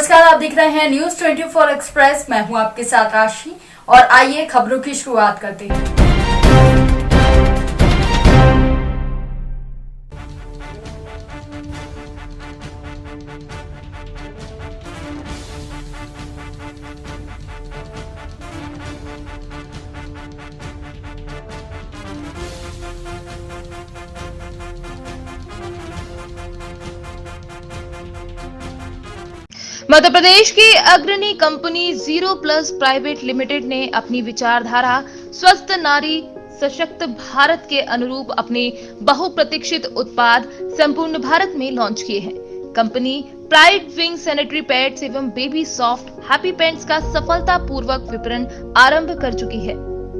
नमस्कार, आप देख रहे हैं न्यूज 24 एक्सप्रेस। मैं हूं आपके साथ राशि और आइए खबरों की शुरुआत करते हैं। मध्य प्रदेश की अग्रणी company zero plus private limited ने अपनी विचारधारा स्वस्थ नारी सशक्त भारत के अनुरूप अपने बहुप्रतीक्षित उत्पाद संपूर्ण भारत में लॉन्च किए हैं। Company pride wing sanitary pads एवं बेबी सॉफ्ट हैप्पी पैंट्स का सफलतापूर्वक विपणन आरंभ कर चुकी है।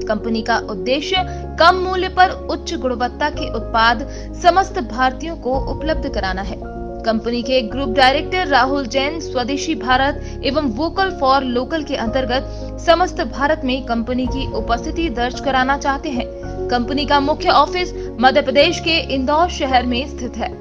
कंपनी का उद्देश्य कम मूल्य पर उच्च गुणवत्ता के उत्पाद समस्त भारतीयों को उपलब्ध कराना है। कंपनी के ग्रुप डायरेक्टर राहुल जैन स्वदेशी भारत एवं वोकल फॉर लोकल के अंतर्गत समस्त भारत में कंपनी की उपस्थिति दर्ज कराना चाहते हैं। कंपनी का मुख्य ऑफिस मध्य प्रदेश के इंदौर शहर में स्थित है।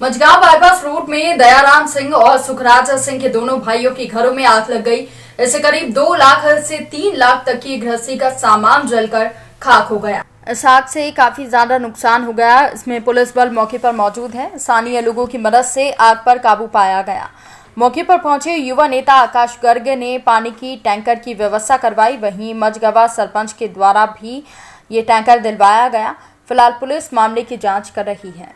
मझगांव बाईपास रोड में दयाराम सिंह और सुखराज सिंह के दोनों भाइयों के घरों में आग लग गई। इससे करीब 2 लाख से 3 लाख तक की गृहस्थी का सामान जलकर खाक हो गया। इस आग से काफी ज्यादा नुकसान हो गया। इसमें पुलिस बल मौके पर मौजूद है। स्थानीय लोगों की मदद से आग पर काबू पाया गया। मौके पर पहुंचे युवा नेता आकाश गर्ग ने पानी की टैंकर की व्यवस्था करवाई। वहीं मझगांव सरपंच के द्वारा भी ये टैंकर दिलवाया गया। फिलहाल पुलिस मामले की जांच कर रही है।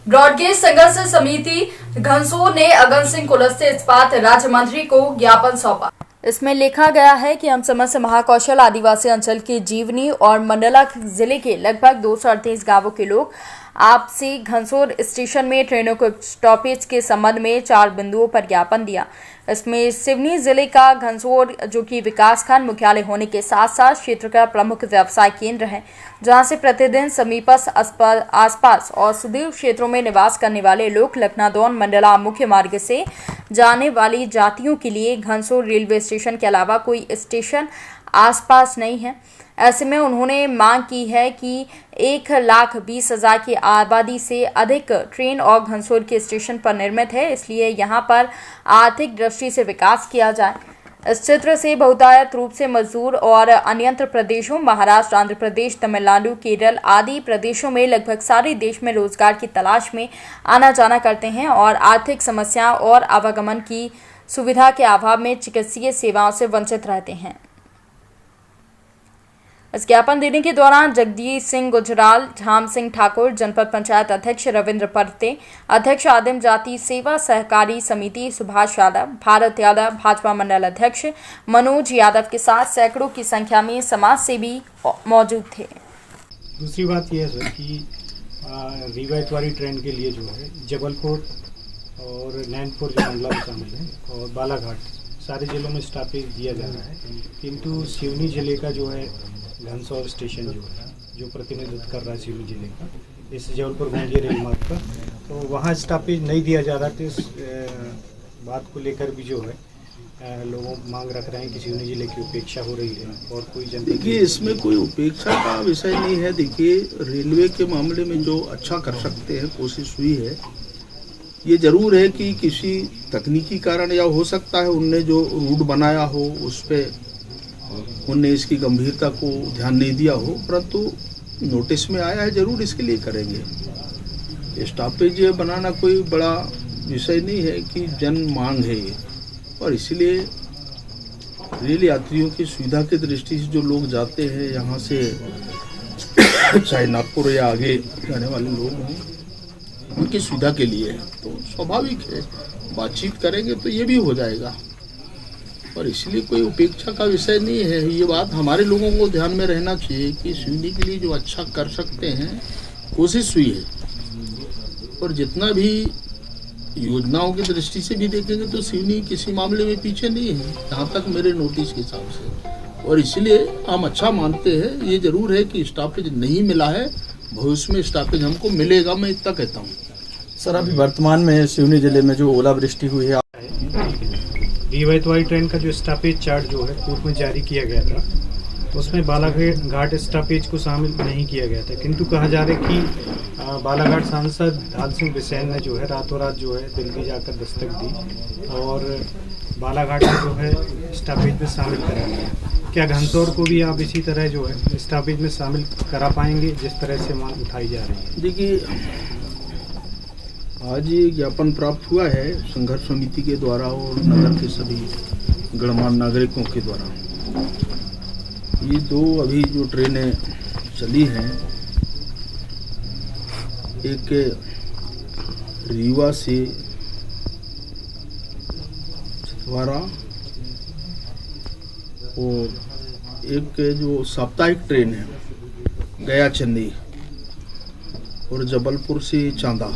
ब्रॉडगेज संघर्ष समिति घनसोर ने अगन सिंह कुलस्ते इस्पात राज्य मंत्री को ज्ञापन सौंपा। इसमें लिखा गया है कि हम समस्त महाकौशल आदिवासी अंचल के जीवनी और मंडला जिले के लगभग 238 गांवों के लोग आपसी घनसोर स्टेशन में ट्रेनों को स्टॉपेज के संबंध में 4 बिंदुओं पर ज्ञापन दिया। इसमें सिवनी जिले का घनसोर, जो कि विकासखंड मुख्यालय होने के साथ साथ क्षेत्र का प्रमुख व्यवसाय केंद्र है, जहां से प्रतिदिन समीपस्थ आसपास और सुदूर क्षेत्रों में निवास करने वाले लोग लखनादौन मंडला मुख्य मार्ग से जाने वाली जातियों के लिए घनसोर रेलवे स्टेशन के अलावा कोई स्टेशन आसपास नहीं है। ऐसे में उन्होंने मांग की है कि 1,20,000 की आबादी से अधिक ट्रेन और घनसोर के स्टेशन पर निर्मित है, इसलिए यहां पर आर्थिक दृष्टि से विकास किया जाए। इस क्षेत्र से बहुतायत रूप से मजदूर और अन्यंत्र प्रदेशों महाराष्ट्र, आंध्र प्रदेश, तमिलनाडु, केरल आदि प्रदेशों में लगभग सारे देश में रोजगार की तलाश में आना जाना करते हैं और आर्थिक समस्याओं और आवागमन की सुविधा के अभाव में चिकित्सीय सेवाओं से वंचित रहते हैं। इस ज्ञापन देने के दौरान जगदीश सिंह गुजराल, झाम सिंह ठाकुर, जनपद पंचायत अध्यक्ष रविंद्र परते, अध्यक्ष आदिम जाति सेवा सहकारी समिति सुभाष यादव, भारत यादव, भाजपा मंडल अध्यक्ष मनोज यादव के साथ सैकड़ों की संख्या में समाज सेवी मौजूद थे। दूसरी बात यह है सर कि रिवायतवारी ट्रेन के लिए जो है जबलपुर और नैनपुर जो मंडला में शामिल है और बालाघाट सारे जिलों में स्टॉपेज दिया जा रहा है, किंतु सिवनी जिले का जो है घनसोर स्टेशन जो प्रतिनिधित्व कर रहा है सिवनी जिले का, इस जबलपुर गोंदिया रेल मार्ग पर, तो वहाँ स्टॉपेज नहीं दिया जा रहा। तो इस बात को लेकर भी जो है लोगों मांग रख रहे हैं कि सिवनी जिले की उपेक्षा हो रही है और कोई जनता। देखिए, इसमें कोई उपेक्षा का विषय नहीं है। देखिए, रेलवे के मामले में जो अच्छा कर सकते हैं कोशिश हुई है। ये जरूर है कि किसी तकनीकी कारण या हो सकता है उनने जो रूट बनाया हो उस पर उनने इसकी गंभीरता को ध्यान नहीं दिया हो, परंतु नोटिस में आया है, जरूर इसके लिए करेंगे। स्टॉपेज बनाना कोई बड़ा विषय नहीं है कि जन मांग है ये, और इसलिए रेल यात्रियों की सुविधा की दृष्टि से जो लोग जाते हैं यहाँ से, चाहे नागपुर या आगे जाने वाले लोग हों, उनकी सुविधा के लिए है। तो स्वाभाविक है, बातचीत करेंगे तो ये भी हो जाएगा, और इसलिए कोई उपेक्षा का विषय नहीं है। ये बात हमारे लोगों को ध्यान में रहना चाहिए कि सिवनी के लिए जो अच्छा कर सकते हैं कोशिश हुई है, और जितना भी योजनाओं की दृष्टि से भी देखेंगे तो सिवनी किसी मामले में पीछे नहीं है, जहाँ तक मेरे नोटिस के हिसाब से, और इसलिए हम अच्छा मानते हैं। ये जरूर है कि स्टॉपेज नहीं मिला है, भविष्य में स्टॉपेज हमको मिलेगा, मैं इतना कहता हूँ। सर, अभी वर्तमान में सिवनी जिले में जो ओलावृष्टि हुई है, रिवायतवारी ट्रेन का जो स्टॉपेज चार्ट जो है पूर्व में जारी किया गया था, उसमें बालाघाट स्टॉपेज को शामिल नहीं किया गया था, किंतु कहा जा रहा है कि बालाघाट सांसद दाल सिंह बिसेन ने जो है रातों रात जो है दिल्ली जाकर दस्तक दी और बालाघाट को जो है स्टॉपेज में शामिल करा गया। क्या घनसौर को भी आप इसी तरह जो है स्टॉपेज में शामिल करा पाएंगे जिस तरह से मांग उठाई जा रही है? देखिए, आज ये ज्ञापन प्राप्त हुआ है संघर्ष समिति के द्वारा और नगर के सभी गणमान्य नागरिकों के द्वारा। ये दो अभी जो ट्रेनें चली हैं, एक रीवा से छिंदवाड़ा और एक जो साप्ताहिक ट्रेन है गया चेन्नई और जबलपुर से चांदा,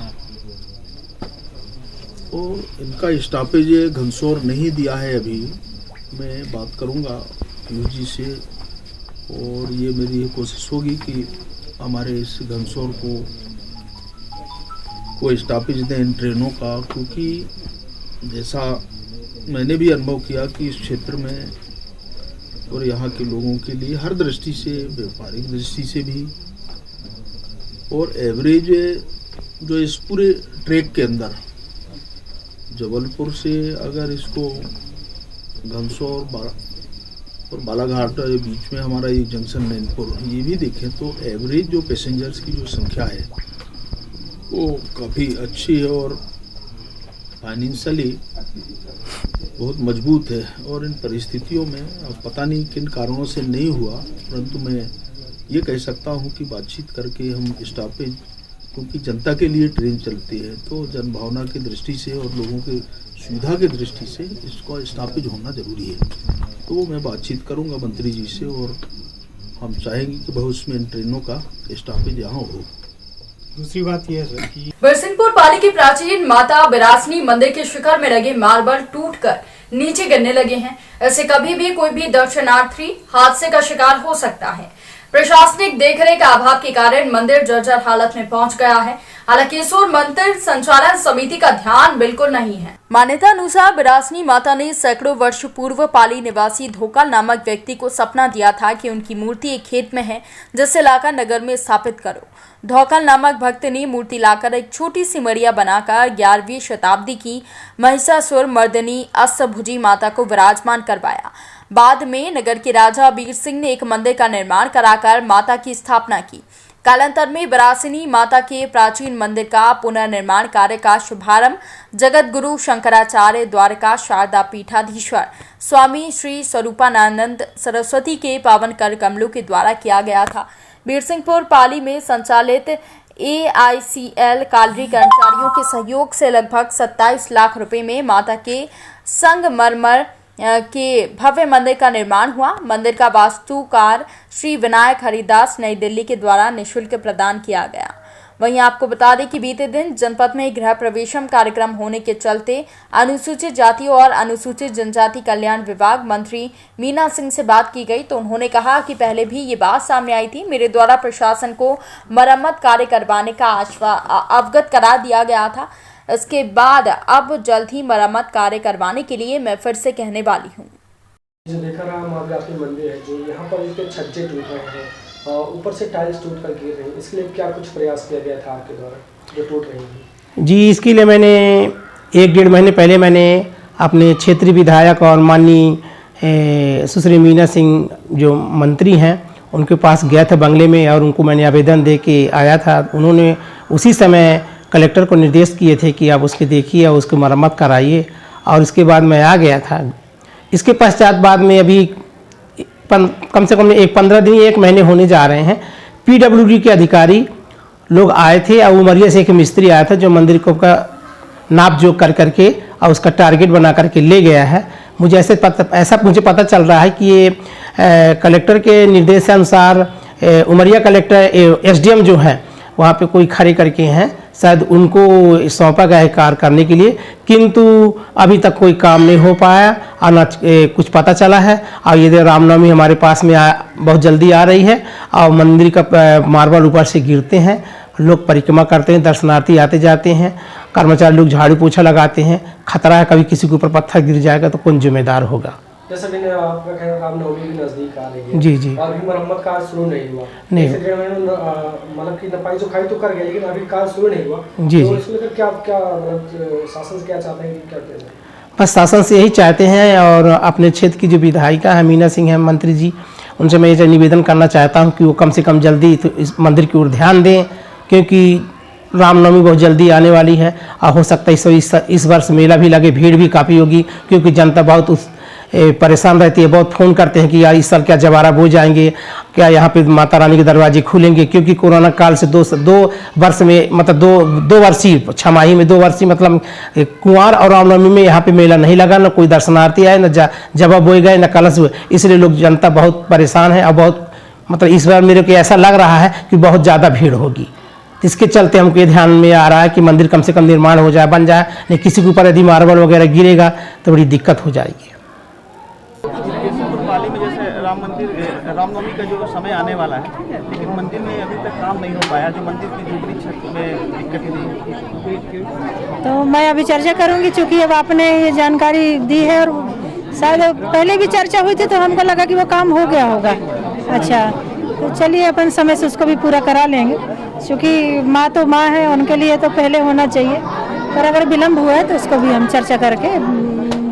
और इनका स्टॉपेज घनसौर नहीं दिया है। अभी मैं बात करूंगा पीयूष जी से और ये मेरी कोशिश होगी कि हमारे इस घनसौर को स्टॉपेज दें इन ट्रेनों का, क्योंकि जैसा मैंने भी अनुभव किया कि इस क्षेत्र में और यहाँ के लोगों के लिए हर दृष्टि से, व्यापारिक दृष्टि से भी और एवरेज जो इस पूरे ट्रैक के अंदर जबलपुर से अगर इसको घनसौर और बालाघाट के बीच में हमारा ये जंक्शन नैनपुर ये भी देखें तो एवरेज जो पैसेंजर्स की जो संख्या है वो काफ़ी अच्छी है और फाइनेंशियली बहुत मजबूत है। और इन परिस्थितियों में अब पता नहीं किन कारणों से नहीं हुआ, परंतु मैं ये कह सकता हूँ कि बातचीत करके हम स्टॉपेज, क्योंकि जनता के लिए ट्रेन चलती है तो जनभावना की दृष्टि से और लोगों के सुविधा की दृष्टि से इसका स्टॉपेज होना जरूरी है। तो मैं बातचीत करूंगा मंत्री जी से और हम चाहेंगे कि भविष्य में इन ट्रेनों का स्टॉपेज यहाँ हो। दूसरी बात यह है सर कि बिरसिंहपुर पाली की प्राचीन माता बिरासनी मंदिर के शिखर में लगे मार्बल टूटकर नीचे गिरने लगे हैं। ऐसे कभी भी कोई भी दर्शनार्थी हादसे का शिकार हो सकता है। प्रशासनिक देखरेख का अभाव के कारण मंदिर जर्जर हालत में पहुंच गया है। हालांकि इस ओर मंदिर संचालन समिति का ध्यान बिल्कुल नहीं है। मान्यता अनुसार बिरासनी माता ने सैकड़ों वर्ष पूर्व पाली निवासी धोकाल नामक व्यक्ति को सपना दिया था कि उनकी मूर्ति एक खेत में है जिसे लाकर नगर में स्थापित करो। धोकाल नामक भक्त ने मूर्ति लाकर एक छोटी सी मड़िया बनाकर 11वीं शताब्दी की महिषासुर मर्दिनी अष्टभुजी माता को विराजमान करवाया। बाद में नगर के राजा बीर सिंह ने एक मंदिर का निर्माण कराकर माता की स्थापना की। कालांतर में बिरासनी माता के प्राचीन मंदिर का पुनर्निर्माण कार्य का शुभारंभ जगत गुरु शंकराचार्य द्वारका शारदा पीठाधीश्वर स्वामी श्री स्वरूपानंद सरस्वती के पावन कर कमलों के द्वारा किया गया था। बिरसिंहपुर पाली में संचालित AICL कालरी कर्मचारियों के सहयोग से लगभग 27 लाख रुपए में माता के संगमरमर के भव्य मंदिर का निर्माण हुआ। मंदिर का वास्तुकार श्री विनायक हरिदास नई दिल्ली के द्वारा निःशुल्क प्रदान किया गया। वहीं आपको बता दें कि बीते दिन जनपद में गृह प्रवेशम कार्यक्रम होने के चलते अनुसूचित जाति और अनुसूचित जनजाति कल्याण विभाग मंत्री मीना सिंह से बात की गई तो उन्होंने कहा कि पहले भी ये बात सामने आई थी, मेरे द्वारा प्रशासन को मरम्मत कार्य करवाने का अवगत करा दिया गया था। इसके बाद अब जल्द ही मरम्मत कार्य करवाने के लिए मैं फिर से कहने वाली हूँ। जो देखा रहा महाव्यापी मंदिर है जो यहाँ पर इसके छज्जे टूट रहे हैं और ऊपर से टाइल्स टूट कर गिर रही है, इसके लिए क्या कुछ प्रयास किया गया था आपके द्वारा जो टूट रही है? जी, इसके लिए मैंने 1-1.5 महीने पहले मैंने अपने क्षेत्रीय विधायक और माननीय सुश्री मीना सिंह जो मंत्री हैं उनके पास गया था बंगले में और उनको मैंने आवेदन दे के आया था। उन्होंने उसी समय कलेक्टर को निर्देश किए थे कि आप उसके देखिए और उसकी मरम्मत कराइए और इसके बाद मैं आ गया था। इसके पश्चात बाद में अभी कम से कम 1 महीने होने जा रहे हैं। PWD के अधिकारी लोग आए थे और उमरिया से एक मिस्त्री आया था जो मंदिर को का नाप जोख कर करके और उसका टारगेट बना करके ले गया है। मुझे ऐसा मुझे पता चल रहा है कि ये कलेक्टर के निर्देशानुसार उमरिया कलेक्टर SDM जो है वहाँ पे कोई खड़े करके हैं, शायद उनको सौंपा गया है कार्य करने के लिए, किंतु अभी तक कोई काम नहीं हो पाया और न कुछ पता चला है। और ये रामनवमी हमारे पास में बहुत जल्दी आ रही है और मंदिर का मार्बल ऊपर से गिरते हैं, लोग परिक्रमा करते हैं, दर्शनार्थी आते जाते हैं, कर्मचारी लोग झाड़ू पोछा लगाते हैं। खतरा है कभी किसी के ऊपर पत्थर गिर जाएगा तो कौन जिम्मेदार होगा। जैसा कि आपका कहना रामनवमी भी नजदीक आ रही है जी जी और अभी मरम्मत कार्य शुरू नहीं हुआ, नहीं। एक से डेढ़ महीने मतलब की नपाई जोखाई तो कर गए लेकिन अभी कार्य शुरू नहीं हुआ। जी, तो जी। इसको लेकर क्या क्या मतलब शासन से क्या चाहते हैं कि क्या कहते हैं? बस शासन से यही चाहते हैं और अपने क्षेत्र की जो विधायिका है मीना सिंह है मंत्री जी, उनसे मैं ये निवेदन करना चाहता हूँ कि वो कम से कम जल्दी तो इस मंदिर की ओर ध्यान दें, क्योंकि रामनवमी बहुत जल्दी आने वाली है और हो सकता है इस वर्ष मेला भी लगे, भीड़ भी काफ़ी होगी, क्योंकि जनता बहुत परेशान रहती है, बहुत फ़ोन करते हैं कि यार इस साल क्या जवारा बो जाएंगे, क्या यहाँ पे माता रानी के दरवाजे खुलेंगे, क्योंकि कोरोना काल से दो वर्ष में मतलब दो वर्षीय छमाही में 2 वर्षीय मतलब कुंवार और रामनवमी में यहाँ पे मेला नहीं लगा, न कोई दर्शनार्थी आए, न जवा बोए गए, न कलश हुए, इसलिए लोग जनता बहुत परेशान है और बहुत मतलब इस बार मेरे को ऐसा लग रहा है कि बहुत ज़्यादा भीड़ होगी। इसके चलते हमको ये ध्यान में आ रहा है कि मंदिर कम से कम निर्माण हो जाए, बन जाए, नहीं किसी के ऊपर यदि मार्बल वगैरह गिरेगा तो बड़ी दिक्कत हो जाएगी। पाली में जैसे रामनवमी का जो समय आने वाला है, लेकिन मंदिर में अभी तक काम नहीं हो पाया, जो मंदिर की दूसरी छत में दिक्कत नहीं। तो मैं अभी चर्चा करूंगी, चूंकि अब आपने ये जानकारी दी है और शायद पहले भी चर्चा हुई थी तो हमको लगा कि वो काम हो गया होगा। अच्छा, तो चलिए अपन समय से उसको भी पूरा करा लेंगे, क्योंकि माँ तो माँ है, उनके लिए तो पहले होना चाहिए, पर अगर विलम्ब हुआ है तो उसको भी हम चर्चा करके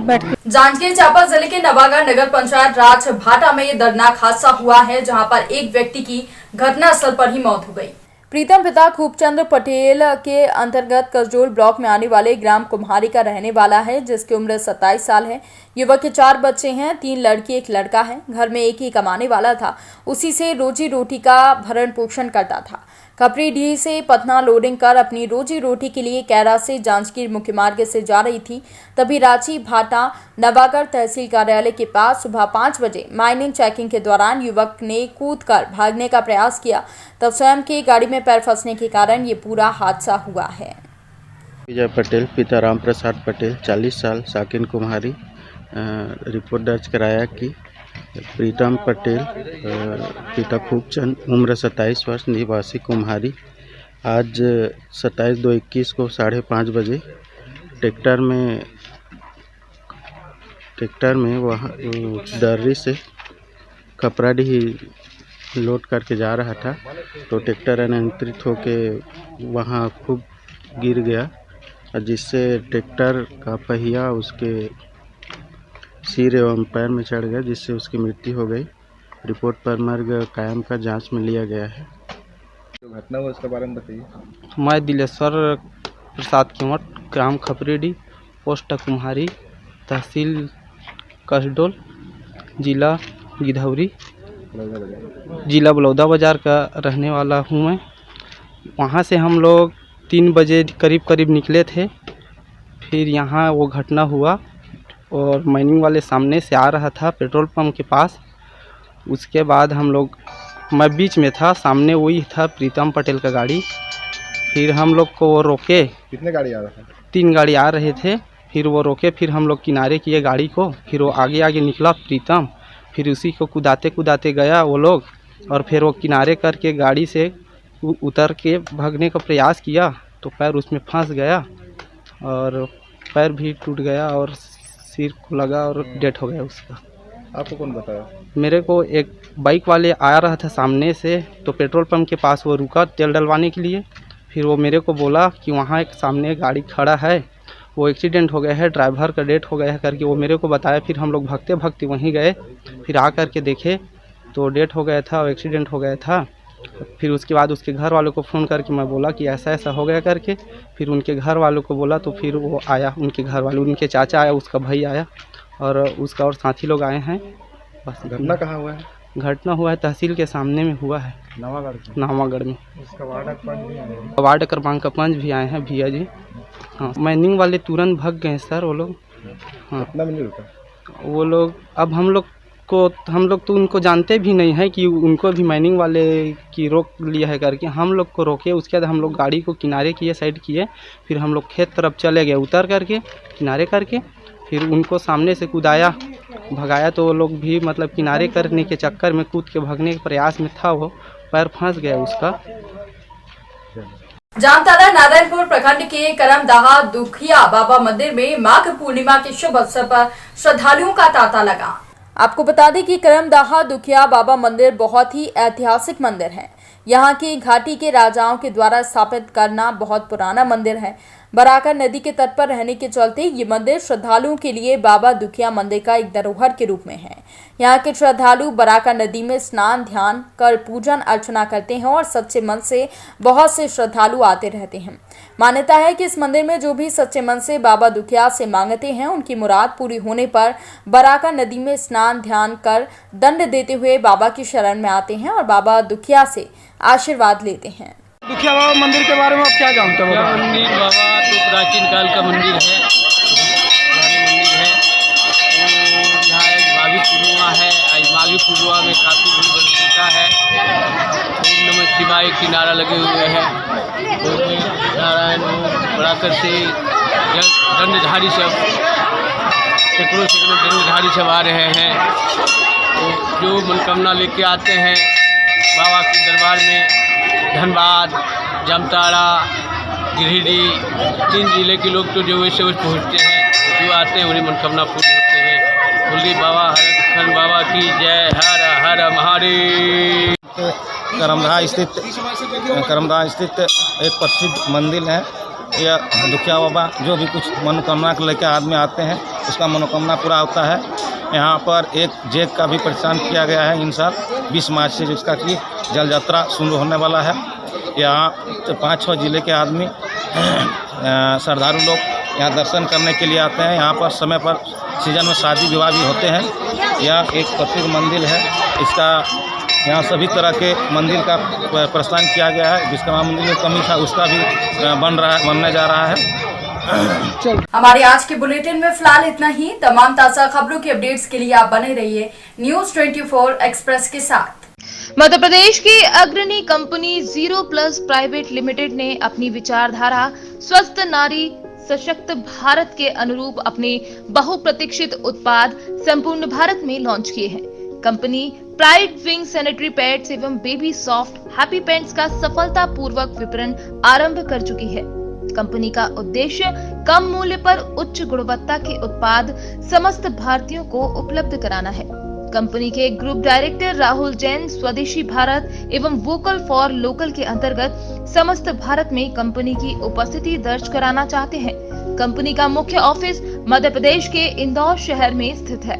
बैठ के। जांजगीर चांपा जिले के नवागढ़ नगर पंचायत राज भाटा में ये दर्दनाक हादसा हुआ है, जहां पर एक व्यक्ति की घटनास्थल पर ही मौत हो गई। प्रीतम पिता खूबचंद पटेल के अंतर्गत करजोल ब्लॉक में आने वाले ग्राम कुम्हारी का रहने वाला है, जिसकी उम्र 27 साल है। युवक के 4 बच्चे हैं, 3 लड़की 1 लड़का है। घर में एक ही कमाने वाला था, उसी से रोजी रोटी का भरण पोषण करता था। खपरीडीह से पतना लोडिंग कर अपनी रोजी रोटी के लिए कैरा से जांजगीर मुख्य मार्ग से जा रही थी, तभी रांची भाटा नवागढ़ तहसील कार्यालय के पास सुबह 5 बजे माइनिंग चेकिंग के दौरान युवक ने कूदकर भागने का प्रयास किया, तब स्वयं की गाड़ी में पैर फंसने के कारण ये पूरा हादसा हुआ है। विजय पटेल पिता राम प्रसाद पटेल 40 साल साकिन कुम्हारी, रिपोर्ट दर्ज कराया कि प्रीतम पटेल पिता खूबचंद उम्र 27 वर्ष निवासी कुम्हारी आज 27/2/21 को 5:30 बजे ट्रैक्टर में वहाँ दर्री से खपराडीह लोड करके जा रहा था, तो ट्रैक्टर अनियंत्रित होकर वहाँ खूब गिर गया, जिससे ट्रैक्टर का पहिया उसके सिर एवं पैर में चढ़ गया, जिससे उसकी मृत्यु हो गई। रिपोर्ट पर मर्ग कायम का जांच में लिया गया है। जो घटना हुआ उसके बारे में बताइए। मैं दिलेश्वर प्रसाद केवट, ग्राम खपरेडी, पोस्ट कुम्हारी, तहसील कसडोल, जिला गिधौरी, जिला बलौदा बाज़ार का रहने वाला हूँ मैं। वहाँ से हम लोग 3 बजे करीब निकले थे, फिर यहाँ वो घटना हुआ और माइनिंग वाले सामने से आ रहा था पेट्रोल पंप के पास। उसके बाद हम लोग, मैं बीच में था, सामने वही था प्रीतम पटेल का गाड़ी, फिर हम लोग को वो रोके। कितने गाड़ी आ रहा था? 3 गाड़ी आ रहे थे, फिर वो रोके, फिर हम लोग किनारे किए गाड़ी को, फिर वो आगे निकला प्रीतम, फिर उसी को कुदाते गया वो लोग, और फिर वो किनारे करके गाड़ी से उतर के भागने का प्रयास किया तो पैर उसमें फंस गया और पैर भी टूट गया और सिर को लगा और डेथ हो गया उसका। आपको कौन बताया? मेरे को एक बाइक वाले आ रहा था सामने से, तो पेट्रोल पंप के पास वो रुका तेल डलवाने के लिए, फिर वो मेरे को बोला कि वहाँ एक सामने गाड़ी खड़ा है, वो एक्सीडेंट हो गया है, ड्राइवर का डेथ हो गया है करके वो मेरे को बताया। फिर हम लोग भागते वहीं गए, फिर आ कर के देखे तो डेथ हो गया था और एक्सीडेंट हो गया था। फिर उसके बाद उसके घर वालों को फ़ोन करके मैं बोला कि ऐसा हो गया करके, फिर उनके घर वालों को बोला तो फिर वो आया, उनके घर वाले, उनके चाचा आया, उसका भाई आया और उसका और साथी लोग आए हैं। बस। घटना कहाँ हुआ है? घटना हुआ है तहसील के सामने में हुआ है, नवागढ़ में। उसका वार्ड क्रमांक 5 भी आए हैं भैया जी। हाँ, माइनिंग वाले तुरंत भाग गए सर वो लोग। हाँ, कितना मिनट रुका वो लोग? अब हम लोग तो उनको जानते भी नहीं है कि उनको भी माइनिंग वाले की रोक लिया है करके। हम लोग को रोके, उसके बाद हम लोग गाड़ी को किनारे किए, साइड किए, फिर हम लोग खेत तरफ चले गए, उतर करके किनारे करके, फिर उनको सामने से कूदाया, भगाया, तो वो लोग भी मतलब किनारे करने के चक्कर में कूद के भागने के प्रयास में था, वो पैर फंस गया उसका। जामताड़ा नारायणपुर प्रखंड के करमदाहा दुखिया बाबा मंदिर में माघ पूर्णिमा के शुभ अवसर पर श्रद्धालुओं का तांता लगा। आपको बता दें कि करमदाहा दुखिया बाबा मंदिर बहुत ही ऐतिहासिक मंदिर है। यहाँ की घाटी के राजाओं के द्वारा स्थापित करना बहुत पुराना मंदिर है। बराकर नदी के तट पर रहने के चलते ये मंदिर श्रद्धालुओं के लिए बाबा दुखिया मंदिर का एक धरोहर के रूप में है। यहाँ के श्रद्धालु बराकर नदी में स्नान ध्यान कर पूजन अर्चना करते हैं और सच्चे मन से बहुत से श्रद्धालु आते रहते हैं। मान्यता है कि इस मंदिर में जो भी सच्चे मन से बाबा दुखिया से मांगते हैं उनकी मुराद पूरी होने पर बराकर नदी में स्नान ध्यान कर दंड देते हुए बाबा की शरण में आते हैं और बाबा दुखिया से आशीर्वाद लेते हैं। दुखिया बाबा मंदिर के बारे में आप क्या जानते हो? मंदिर बाबा तो प्राचीन काल का मंदिर है, पुरानी मंदिर है। तो यहाँ एक माघी पूर्णिमा है, आज माघी पूर्णिमा में काफ़ी भीड़ बढ़ चुका है। ओम नमः शिवाय की नारा लगे हुए हैं। तो नारायण बराकर से दंडधारी सब सैकड़ों दंडधारी सब आ रहे हैं। तो जो मनोकामना लेके आते हैं बाबा के दरबार में, धनबाद, जामताड़ा, गिरिडीह 3 जिले के लोग तो जो वैसे पहुँचते हैं, जो आते हैं उन्हें मनोकामना पूर्ण होते हैं। बोलिए बाबा हरखंड बाबा की जय। हर हर महादेव। करमदाहा स्थित एक प्रसिद्ध मंदिर है। यह दुखिया बाबा जो भी कुछ मनोकामना को लेकर आदमी आते हैं उसका मनोकामना पूरा होता है। यहाँ पर एक जेक का भी प्रतिष्ठान किया गया है इन साल 20 मार्च से, जिसका कि जल यात्रा शुरू होने वाला है। यहाँ 5-6 जिले के आदमी श्रद्धालु लोग यहाँ दर्शन करने के लिए आते हैं। यहाँ पर समय पर सीजन में शादी विवाह भी होते हैं। यह एक प्रसिद्ध मंदिर है। इसका यहाँ सभी तरह के मंदिर का प्रस्थान किया गया है। विश्वकर्मा मंदिर में कमी था, उसका भी बनने जा रहा है। हमारे आज के बुलेटिन में फिलहाल इतना ही। तमाम ताज़ा खबरों की अपडेट्स के लिए आप बने रहिए न्यूज़ 24 एक्सप्रेस के साथ। मध्य प्रदेश की अग्रणी कंपनी 0+ प्राइवेट लिमिटेड ने अपनी विचारधारा स्वस्थ नारी सशक्त भारत के अनुरूप अपने बहुप्रतीक्षित उत्पाद संपूर्ण भारत में लॉन्च किए हैं। Company pride wing sanitary pads एवं बेबी सॉफ्ट हैप्पी पैंट्स का सफलतापूर्वक विपणन आरंभ कर चुकी है। कंपनी का उद्देश्य कम मूल्य पर उच्च गुणवत्ता के उत्पाद समस्त भारतीयों को उपलब्ध कराना है। कंपनी के ग्रुप डायरेक्टर राहुल जैन स्वदेशी भारत एवं वोकल फॉर लोकल के अंतर्गत समस्त भारत में कंपनी की उपस्थिति दर्ज कराना चाहते हैं। कंपनी का मुख्य ऑफिस मध्य प्रदेश के इंदौर शहर में स्थित है।